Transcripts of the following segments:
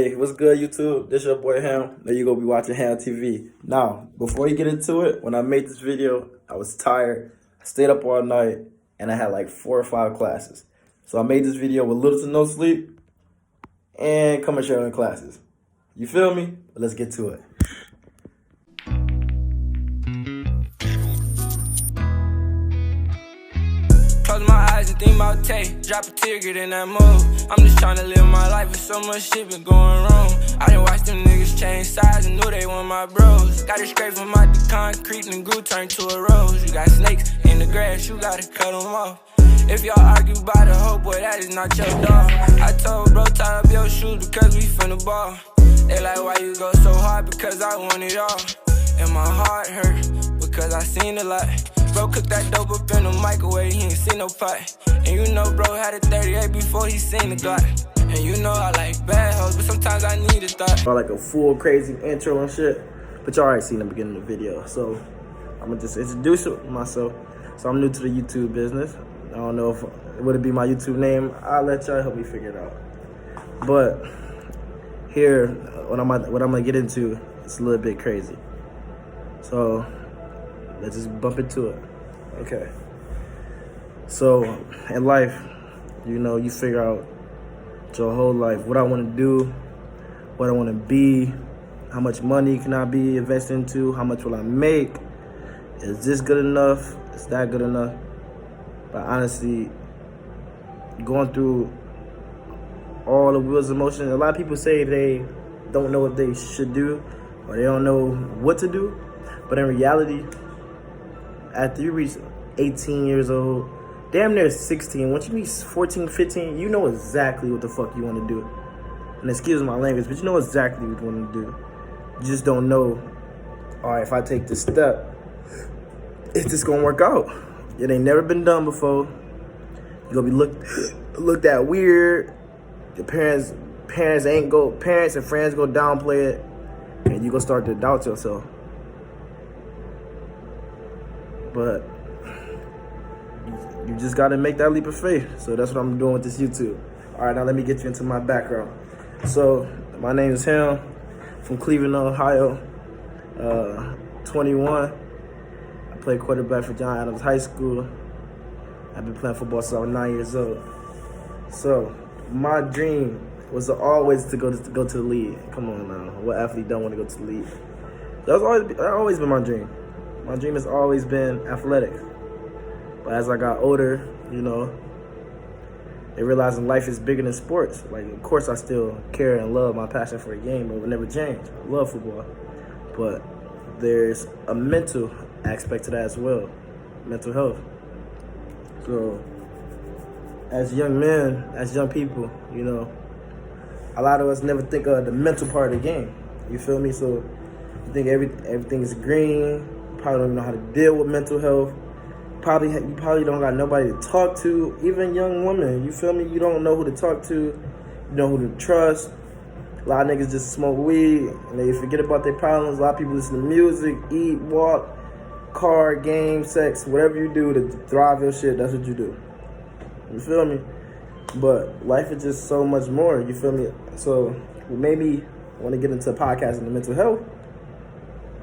Hey, what's good, YouTube? This your boy Ham. Now you gonna be watching Ham TV. Now, before you get into it, when I made this video, I was tired. I stayed up all night, and I had like 4 or 5 classes. So I made this video with little to no sleep, and come and share in classes. You feel me? But let's get to it. Close my eyes and think about Tay. Drop a tear, get in that move. I'm just tryna live my life with so much shit been going wrong. I done watched them niggas change sides and knew they want my bros. Got it scraped from out the concrete and grew turned to a rose. You got snakes in the grass, you gotta cut them off. If y'all argue by the hoe, boy, that is not your dog. I told bro, tie up your shoes because we finna ball. They like, why you go so hard? Because I want it all. And my heart hurt because I seen a lot. Bro cooked that dope up in the microwave, he ain't seen no pot. And you know bro had a 38 before he seen the Glock. And you know I like bad hoes, but sometimes I need a thought. Or like a full crazy intro and shit. But y'all already seen the beginning of the video. So I'm gonna just introduce myself. So I'm new to the YouTube business. I don't know if it would be my YouTube name. I'll let y'all help me figure it out. But here, what I'm gonna get into, it's a little bit crazy. So let's just bump into it. Okay. So in life, you know, you figure out your whole life what I want to do, what I want to be, how much money can I be invested into, how much will I make, is this good enough, is that good enough? But honestly, going through all the wheels of motion, a lot of people say they don't know what they should do or they don't know what to do. But in reality, after you reach 18 years old, damn near 16, once you reach 14, 15, you know exactly what the fuck you want to do. And excuse my language, but you know exactly what you want to do. You just don't know, all right, if I take this step, is this going to work out? It ain't never been done before. You're going to be looked at weird. Your parents and friends go downplay it, and you going to start to doubt yourself. But you just gotta make that leap of faith. So that's what I'm doing with this YouTube. All right, now let me get you into my background. So my name is Ham, from Cleveland, Ohio, 21. I play quarterback for John Adams High School. I've been playing football since I was 9 years old. So my dream was always to go to the league. Come on now, what athlete don't want to go to the league? That's always been my dream. My dream has always been athletics. But as I got older, you know, I realized life is bigger than sports. Like, of course, I still care and love my passion for the game. It will never change. I love football. But there's a mental aspect to that as well, mental health. So as young men, as young people, you know, a lot of us never think of the mental part of the game. You feel me? So you think everything is green. Probably don't even know how to deal with mental health. You probably don't got nobody to talk to. Even young women, you feel me? You don't know who to talk to. You know who to trust. A lot of niggas just smoke weed and they forget about their problems. A lot of people listen to music, eat, walk, car, game, sex, whatever you do to thrive your shit, that's what you do. You feel me? But life is just so much more, you feel me? So maybe I want to get into a podcast on the mental health,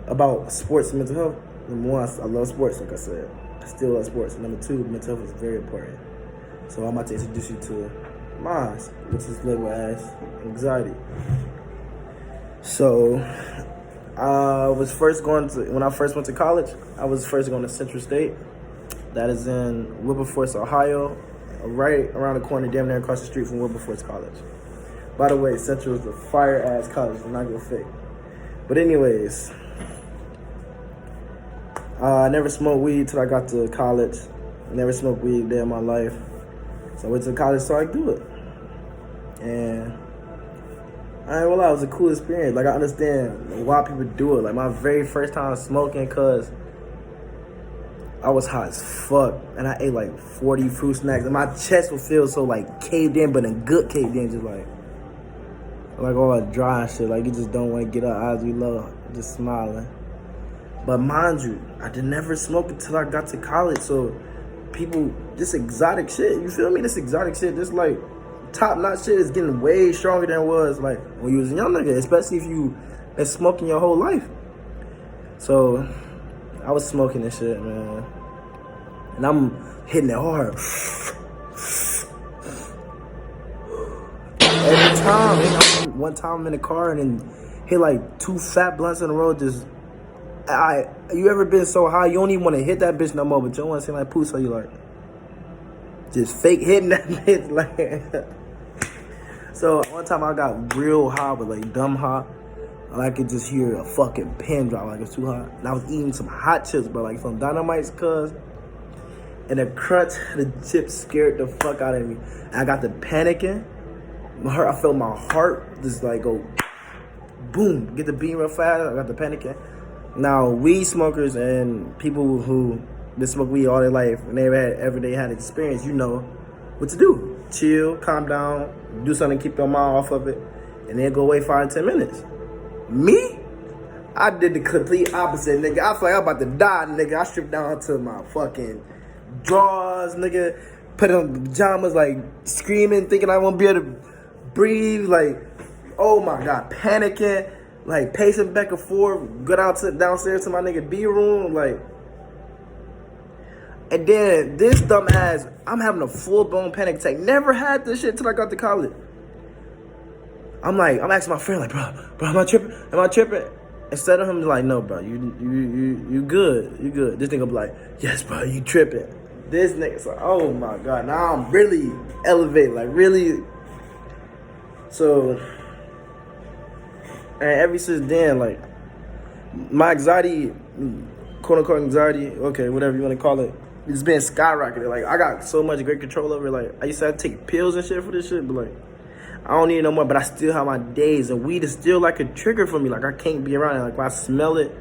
about sports and mental health. Number one, I love sports, like I said. I still love sports. And number two, mental health is very important. So I'm about to introduce you to mine, which is labeled as anxiety. So when I first went to college, I was first going to Central State. That is in Wilberforce, Ohio, right around the corner, damn near across the street from Wilberforce College. By the way, Central is a fire-ass college, I'm not gonna fake. But anyways, I never smoked weed till I got to college. Never smoked weed a day in my life. So I went to college so I could do it. And I ain't gonna lie, it was a cool experience. Like, I understand why people do it. Like, my very first time smoking, cause I was hot as fuck. And I ate like 40 fruit snacks. And my chest would feel so like caved in, but in good caved in, just like all dry and shit. Like, you just don't want to get up, eyes be low, just smiling. But mind you, I did never smoke until I got to college. So people, this exotic shit, you feel me? This exotic shit, this like top notch shit is getting way stronger than it was like when you was a young nigga, especially if you been smoking your whole life. So I was smoking this shit, man, and I'm hitting it hard. Every time, one time I'm in the car and then hit like 2 fat blunts in a row. You ever been so high you don't even want to hit that bitch no more, but you don't want to seem like poo, so you like just fake hitting that bitch like. So one time I got real high, with like dumb hot, and I could just hear a fucking pin drop, like it's too hot. And I was eating some hot chips, bro, like some Dynamites, cuz. And the crunch, the chips scared the fuck out of me. And I got the panicking. I felt my heart just like go boom, get the beat real fast. I got the panicking. Now, weed smokers and people who been smoke weed all their life and they had experience, you know what to do. Chill, calm down, do something, keep your mind off of it, and then go away 5-10 minutes. Me? I did the complete opposite, nigga. I feel like I'm about to die, nigga. I stripped down to my fucking drawers, nigga. Put on pajamas, like screaming, thinking I won't be able to breathe, like, oh my God, panicking, like pacing back and forth, go downstairs to my nigga B room, like. And then this dumbass, I'm having a full-blown panic attack. Never had this shit till I got to college. I'm asking my friend, like, bro, am I tripping? Am I tripping? Instead of him like, no, bro, you good, you good. This nigga be like, yes, bro, you tripping. This nigga's like, oh my God, now I'm really elevated, like really. So, and ever since then, like, my anxiety, quote unquote anxiety, okay, whatever you want to call it, it's been skyrocketed. Like, I got so much great control over it. Like, I used to have to take pills and shit for this shit, but like, I don't need it no more, but I still have my days, and weed is still like a trigger for me. Like, I can't be around it. Like, when I smell it,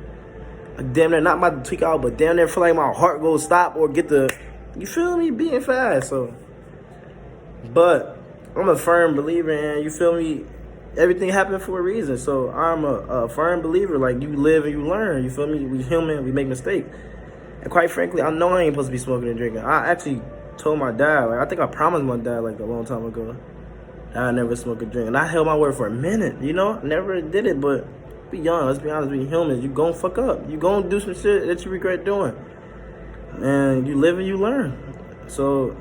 like, damn near, not about to tweak out, but damn near feel like my heart goes stop or get the, you feel me, beating fast. So, but I'm a firm believer, and you feel me, everything happened for a reason. So I'm a firm believer, like, you live and you learn, you feel me? We human, we make mistakes. And quite frankly, I know I ain't supposed to be smoking and drinking. I actually told my dad, like, I think I promised my dad, like, a long time ago, that I never smoke or drink. And I held my word for a minute, you know? I never did it, but be young, let's be honest, we humans. You gon' fuck up. You gon' do some shit that you regret doing. And you live and you learn. So,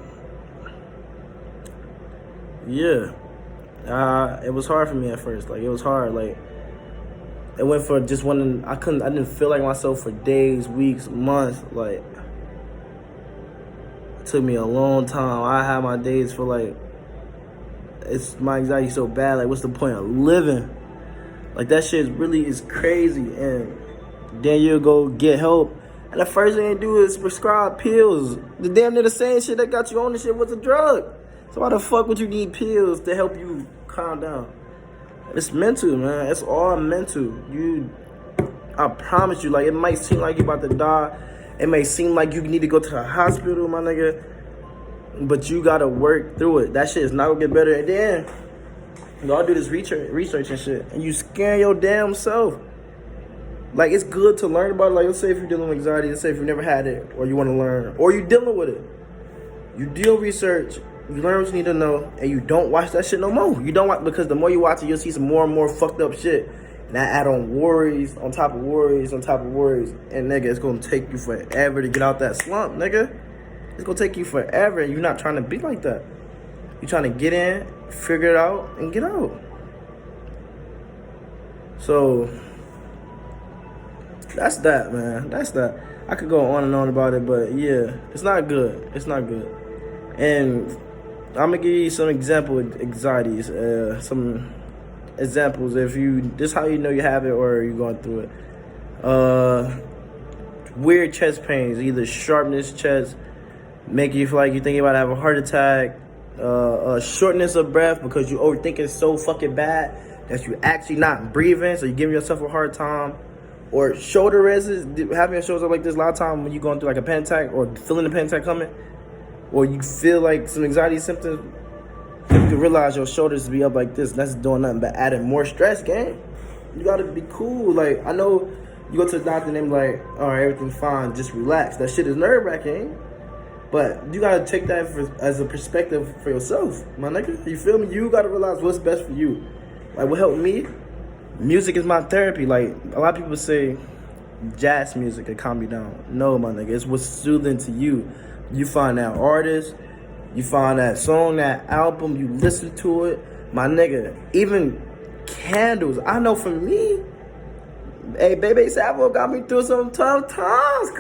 yeah. It was hard for me at first. Like, it was hard. Like, it went for just one. I didn't feel like myself for days, weeks, months. Like, it took me a long time. I had my days for like, my anxiety so bad. Like, what's the point of living? Like, that shit really is crazy. And then you go get help, and the first thing they do is prescribe pills. The damn near the same shit that got you on this shit was a drug. So why the fuck would you need pills to help you calm down? It's mental, man. It's all mental. I promise you, like, it might seem like you about to die. It may seem like you need to go to the hospital, my nigga. But you gotta work through it. That shit is not gonna get better. And then y'all do this research and shit, and you scaring your damn self. Like, it's good to learn about it. Like, let's say if you're dealing with anxiety, let's say if you never had it, or you want to learn, or you're dealing with it. You do research. You learn what you need to know, and you don't watch that shit no more. You don't watch, because the more you watch it, you'll see some more and more fucked up shit. And that add on worries, on top of worries, on top of worries. And nigga, it's gonna take you forever to get out that slump, nigga. It's gonna take you forever, and you're not trying to be like that. You're trying to get in, figure it out, and get out. So, that's that, man. That's that. I could go on and on about it, but yeah, it's not good. It's not good. And I'm gonna give you some example anxieties, some examples. If this is how you know you have it or you're going through it. Weird chest pains, either sharpness chest, making you feel like you're thinking about having a heart attack, shortness of breath because you overthinking so fucking bad that you actually not breathing, so you're giving yourself a hard time. Or shoulder resistance, having your shoulders up like this. A lot of time when you're going through like a panic attack or feeling the panic attack coming, or you feel like some anxiety symptoms, you can realize your shoulders be up like this. That's doing nothing but adding more stress, gang. You gotta be cool. Like, I know you go to the doctor and they're like, all right, everything's fine, just relax. That shit is nerve-wracking. But you gotta take that as a perspective for yourself, my nigga. You feel me? You gotta realize what's best for you. Like, what helped me? Music is my therapy. Like, a lot of people say jazz music can calm you down. No, my nigga, it's what's soothing to you. You find that artist, you find that song, that album, you listen to it. My nigga, even candles. I know for me, hey, Baby Savo got me through some tough times.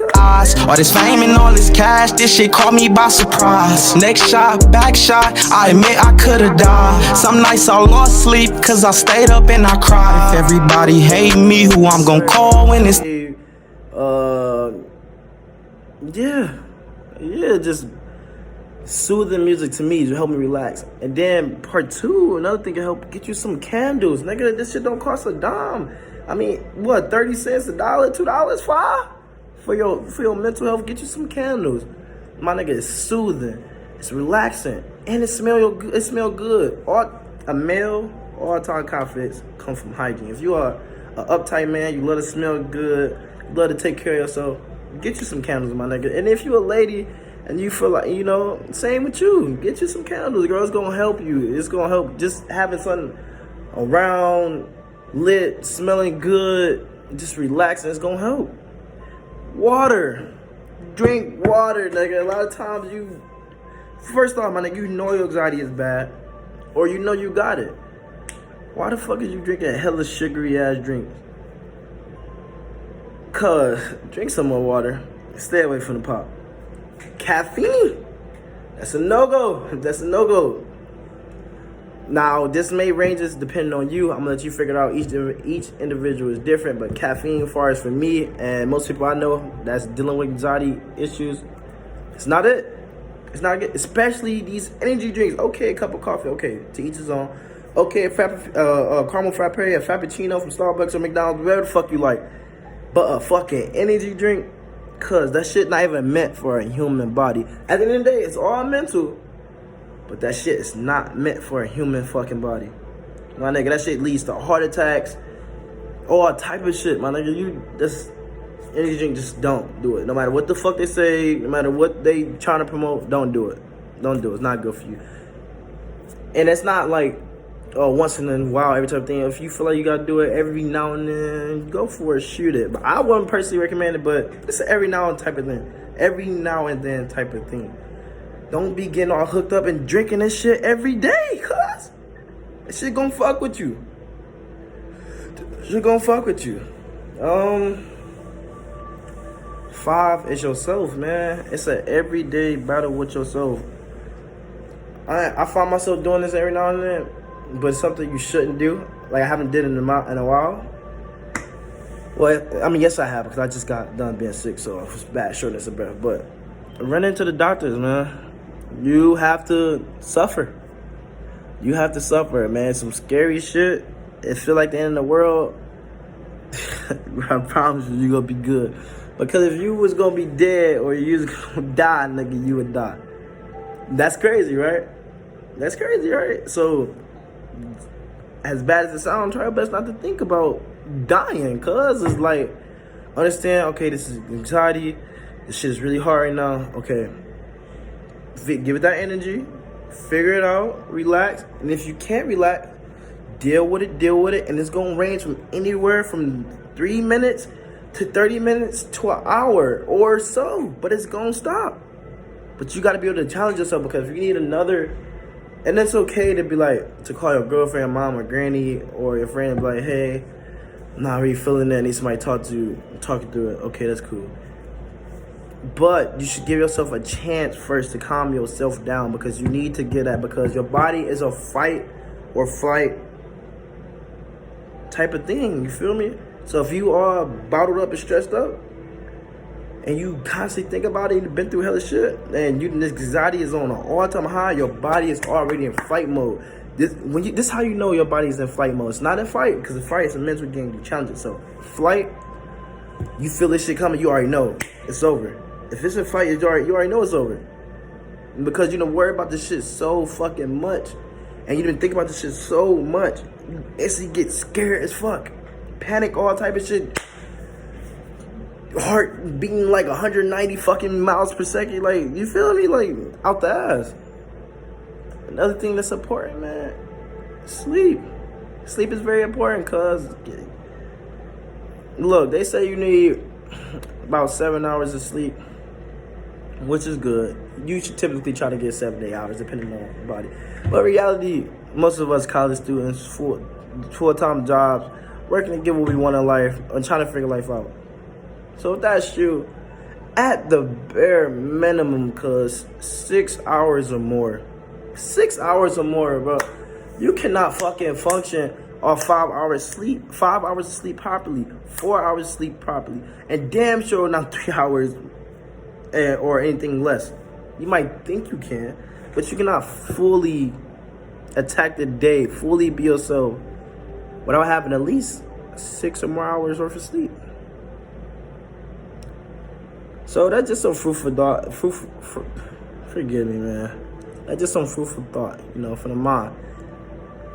All this fame and all this cash, this shit caught me by surprise. Next shot, back shot, I admit I could've died. Some nights I lost sleep, cause I stayed up and I cried. If everybody hate me, who I'm gonna call when it's... Yeah, just soothing music to me to help me relax. And then part two, another thing can help get you some candles. Nigga, this shit don't cost a dime. I mean, what, 30 cents, $1, $2, $5? For your mental health, get you some candles. My nigga, it's soothing, it's relaxing, and it smell good. A male, all time confidence come from hygiene. If you are an uptight man, you love to smell good, you love to take care of yourself, get you some candles, my nigga. And if you a lady and you feel like, same with you, get you some candles, girl. It's gonna help you. It's gonna help just having something around, lit, smelling good, just relaxing. It's gonna help. Water. Drink water, nigga. A lot of times first off, my nigga, you know your anxiety is bad, or you know you got it. Why the fuck is you drinking hella sugary ass drinks? Cuz, drink some more water. Stay away from the pop. Caffeine, that's a no-go. That's a no-go. Now, this may ranges depending on you. I'm gonna let you figure it out. Each individual is different, but caffeine, as far as for me and most people I know that's dealing with anxiety issues, it's not it. It's not good, especially these energy drinks. Okay, a cup of coffee. Okay, to each his own. Okay, a caramel frappe, a frappuccino from Starbucks or McDonald's, whatever the fuck you like. But a fucking energy drink, cuz that shit not even meant for a human body. At the end of the day, it's all mental. But that shit is not meant for a human fucking body. My nigga, that shit leads to heart attacks, all type of shit. My nigga, this energy drink, just don't do it. No matter what the fuck they say, no matter what they trying to promote, don't do it. Don't do it. It's not good for you. And it's not like, once in a while, every type of thing. If you feel like you gotta do it every now and then, go for it, shoot it. But I wouldn't personally recommend it, but it's an every now and type of thing. Every now and then type of thing. Don't be getting all hooked up and drinking this shit every day, cuz that shit gonna fuck with you. Shit gonna fuck with you. 5 is yourself, man. It's an everyday battle with yourself. I find myself doing this every now and then, but it's something you shouldn't do. Like, I haven't did it in a while. Well, I mean, yes, I have, because I just got done being sick, so it was bad shortness of breath. But run into the doctors, man. You have to suffer. You have to suffer, man. Some scary shit. It feel like the end of the world. I promise you, you're gonna be good. Because if you was gonna be dead or you was gonna die, nigga, you would die. That's crazy, right? That's crazy, right? So, as bad as it sounds, try your best not to think about dying. Cause it's like, understand, okay, this is anxiety. This shit is really hard right now. Okay. Give it that energy, figure it out, relax, and if you can't relax, deal with it, and it's gonna range from anywhere from 3 minutes to 30 minutes to an hour or so, but it's gonna stop. But you gotta be able to challenge yourself, because if you need another, and it's okay to be like, to call your girlfriend, mom, or granny, or your friend, and be like, hey, I'm not really feeling that, I need somebody to talk you through it. Okay, that's cool. But you should give yourself a chance first to calm yourself down, because you need to get that, because your body is a fight or flight type of thing, you feel me? So if you are bottled up and stressed up, and you constantly think about it, you've been through hella shit, and this anxiety is on an all-time high, your body is already in fight mode. This is how you know your body is in flight mode. It's not in fight, because the fight is a mental game. You challenge yourself. Flight, you feel this shit coming, you already know it's over. If it's a fight, you already know it's over. Because you don't worry about this shit so fucking much, and you didn't think about this shit so much, you instantly get scared as fuck. Panic, all type of shit. heart beating like 190 fucking miles per second. Like, you feel me? Like, out the ass. Another thing that's important, man, sleep. Sleep is very important, cause look, they say you need about 7 hours of sleep, which is good. You should typically try to get 7 to 8 hours, depending on your body. But reality, most of us college students, full-time jobs, working to get what we want in life, and trying to figure life out. So if that's true, at the bare minimum, cause 6 hours or more. 6 hours or more, bro. You cannot fucking function off 5 hours sleep. 5 hours of sleep properly. 4 hours sleep properly. And damn sure not 3 hours or anything less. You might think you can, but you cannot fully attack the day, fully be yourself without having at least 6 or more hours worth of sleep. So that's just some fruitful thought. Forgive me, man. That's just some fruitful thought, you know, for the mind.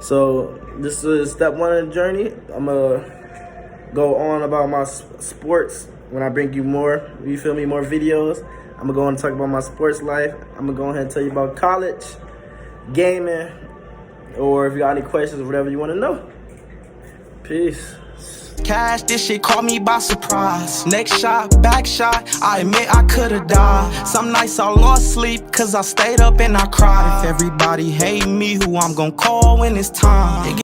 So this is step one of the journey. I'm gonna go on about my sports when I bring you more. You feel me? More videos. I'm gonna go on and talk about my sports life. I'm gonna go ahead and tell you about college, gaming, or if you got any questions or whatever you want to know. Peace. Cash, this shit caught me by surprise. Next shot, back shot, I admit I could've died. Some nights I lost sleep, cause I stayed up and I cried. If everybody hate me, who I'm gonna call when it's time?